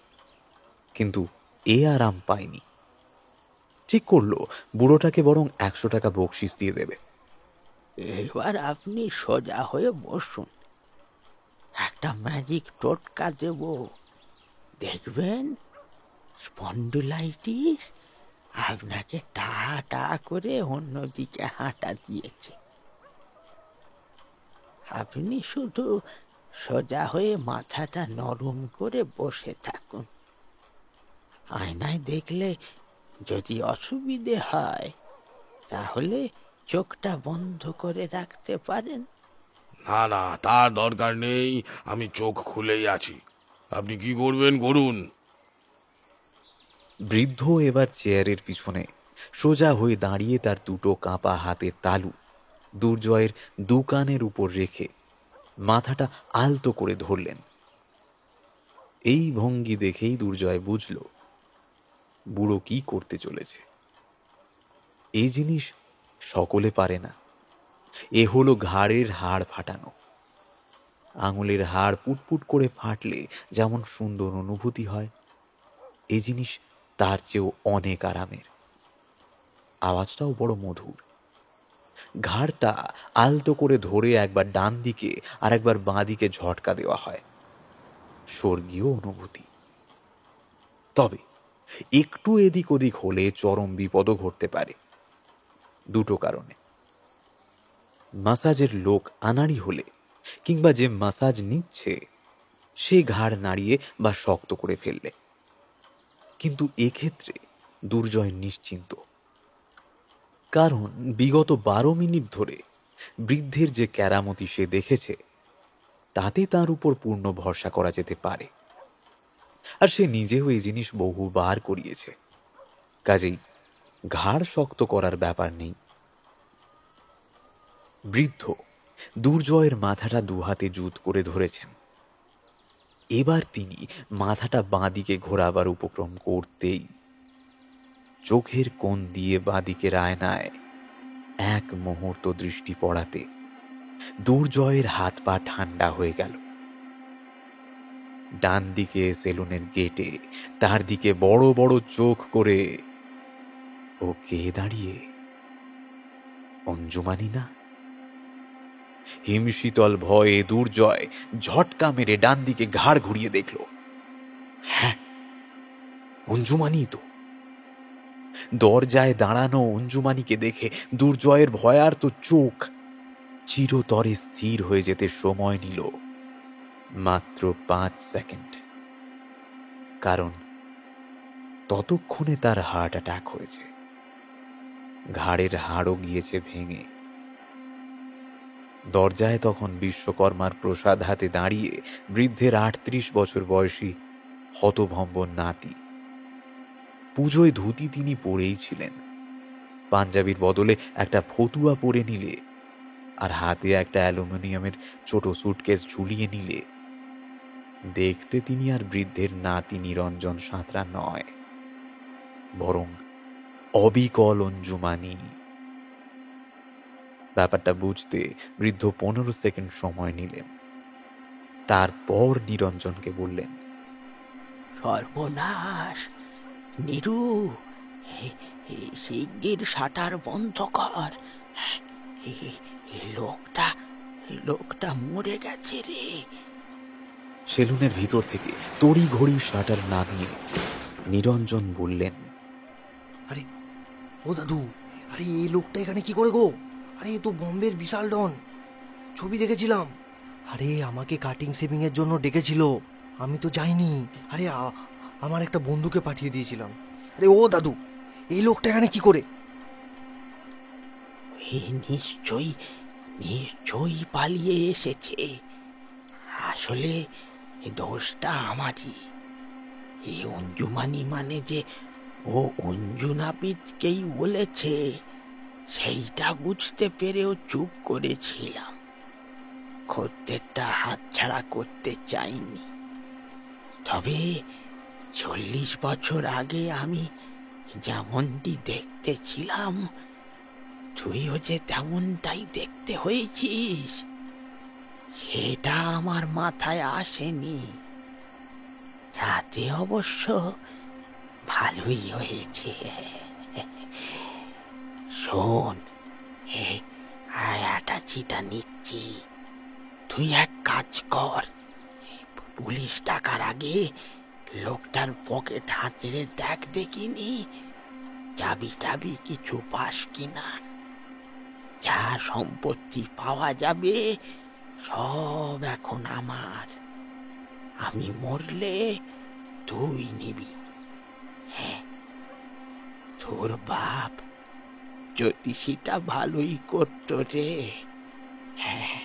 কিন্তু এ আরাম পায়নি। ঠিক করলো বুড়োটাকে বরং 100 টাকা বকশিস দিয়ে দেবে। এবার আপনি সোজা হয়ে বসুন, একটা ম্যাজিক টোটকা দেব, দেখবেন স্পন্ডিলাইটিস আপনাকে টা টা করে অন্যদিকে হাঁটা দিয়েছে। আপনি শুধু সোজা হয়ে মাথাটা নরম করে বসে থাকুন। আয়নায় দেখলে যদি অসুবিধে হয় তাহলে চোখটা বন্ধ করে রাখতে পারেন। না না, তার দরকার নেই, আমি চোখ খুলেই আছি। আপনি কি করবেন করুন। বৃদ্ধ এবার চেয়ারের পিছনে সোজা হয়ে দাঁড়িয়ে তার দুটো কাঁপা হাতের তালু দুর্জয়ের দুকানের উপর রেখে মাথাটা আলতো করে ধরলেন। এই ভঙ্গি দেখেই দুর্জয় বুঝল বুড়ো কি করতে চলেছে। এই জিনিস সকলে পারে না। এ হলো ঘাড়ের হাড় ফাটানো। আঙুলের হাড় পুটপুট করে ফাটলে যেমন সুন্দর অনুভূতি হয়, এ জিনিস তার চেয়েও অনেক আরামের। আওয়াজটাও বড় মধুর। ঘাড়টা আলতো করে ধরে একবার ডান দিকে আর একবার বাঁ দিকে ঝটকা দেওয়া হয়, স্বর্গীয় অনুভূতি। তবে একটু এদিক ওদিক হলে চরম বিপদও ঘটতে পারে, দুটো কারণে। মাসাজের লোক আনাড়ি হলে কিংবা যে মাসাজ নিচ্ছে সে ঘাড় নাড়িয়ে বা শক্ত করে ফেললে। কিন্তু এক্ষেত্রে দুর্জয় নিশ্চিন্ত, কারণ বিগত 12 মিনিট ধরে বৃদ্ধের যে কেরামতি সে দেখেছে তাতে তার উপর পূর্ণ ভরসা করা যেতে পারে। আর সে নিজেও এই জিনিস বহুবার করিয়েছে, কাজেই ঘাড় শক্ত করার ব্যাপার নেই। বৃদ্ধ দুর্জয়ের মাথাটা দুহাতে জুত করে ধরেছেন। এবার তিনি মাথাটা বাঁ দিকে ঘোরাবার উপক্রম করতেই চোখের কোণ দিয়ে বাঁ দিকের আয়নায় এক মুহূর্ত দৃষ্টি পড়াতে দুর্জয়ের হাত পা ঠান্ডা হয়ে গেল। ডান দিকে সেলুনের গেটে তার দিকে বড় বড় চোখ করে ও কে দাঁড়িয়ে? অঞ্জুমানি না? হিমশীতল ভয়ে দুর্জয় ঝটকা মেরে ডান দিকে ঘাড় ঘুরিয়ে দেখল, হ্যাঁ, অঞ্জুমানি তো। দরজায় দাঁড়ানো অঞ্জুমানিকে দেখে দুর্জয়ের ভয়ার্ত চোখ চিরতরে স্থির হয়ে যেতে সময় নিল মাত্র 5 সেকেন্ড। কারণ ততক্ষণে তার হার্ট অ্যাটাক হয়েছে, ঘাড়ের হাড়ও গিয়েছে ভেঙে। দরজায় তখন বিশ্বকর্মার প্রসাদ হাতে দাঁড়িয়ে বৃদ্ধের 38 বছর বয়সী হতভম্ব নাতি। পুজোয় ধুতি তিনি পরেই ছিলেন, পাঞ্জাবির বদলে একটা ফতুয়া পরে নিলে আর হাতে একটা অ্যালুমিনিয়ামের ছোট সুটকেস ঝুলিয়ে নিলে দেখতে তিনি আর বৃদ্ধের নাতি নিরঞ্জন সাঁতরা নয়, বরং অবিকল অঞ্জুমানি। ব্যাপারটা বুঝতে বৃদ্ধ 15 সেকেন্ড সময় নিলেন, তারপর নিরঞ্জনকে বললেন, সর্বনাশ নিরু, শিগগির শাটার বন্ধ কর, লোকটা মরে গেছে রে। সেলুনের ভিতর থেকে তড়ি ঘড়ি শাটার নামিয়ে নিরঞ্জন বললেন, আরে ও দাদু, আরে এই লোকটা এখানে কি করে গো? আরে এ তো বম্বের বিশাল ডন, ছবি দেখেছিলাম। আরে আমাকে কাটিং শেভিং এর জন্য ডেকেছিল, আমি তো যাইনি। আরে আমার একটা বন্ধুকে পাঠিয়ে দিয়েছিলাম। আরে ও দাদু, এই লোকটা এখানে কি করে? নিশ্চয়ই পালিয়ে এসেছে। আসলে দোষটা আমারই। এই অঞ্জুমানি মানে যে ও অঞ্জু নাপিতকেই বলেছে সেইটা বুঝতে পেরেও চুপ করেছিলাম। খদ্দেরটা হাতছাড়া করতে চাইনি। তবে 40 বছর আগে আমি যেমনটি দেখতে ছিলাম তুইও যে তেমনটাই দেখতে হয়েছিস সেটা আমার মাথায় আসেনি। তাতে অবশ্য ভালোই হয়েছে। শোন, অ্যাটাচিটা নিচ্ছি, তুই এক কাজ কর, পুলিশ ডাকার আগে লোকটার পকেট হাতড়ে দেখিনি চাবি টাবি কিছু পাস কিনা। যা সম্পত্তি পাওয়া যাবে সব এখন আমার। আমি মরলে তুই নিবি। হ্যাঁ, তোর বাপ জ্যোতিষীটা ভালোই করতো রে। হ্যাঁ,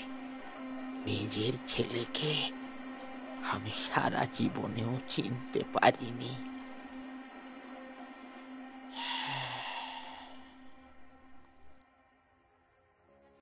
নিজের ছেলেকে আমি সারা জীবনেও চিনতে পারিনি।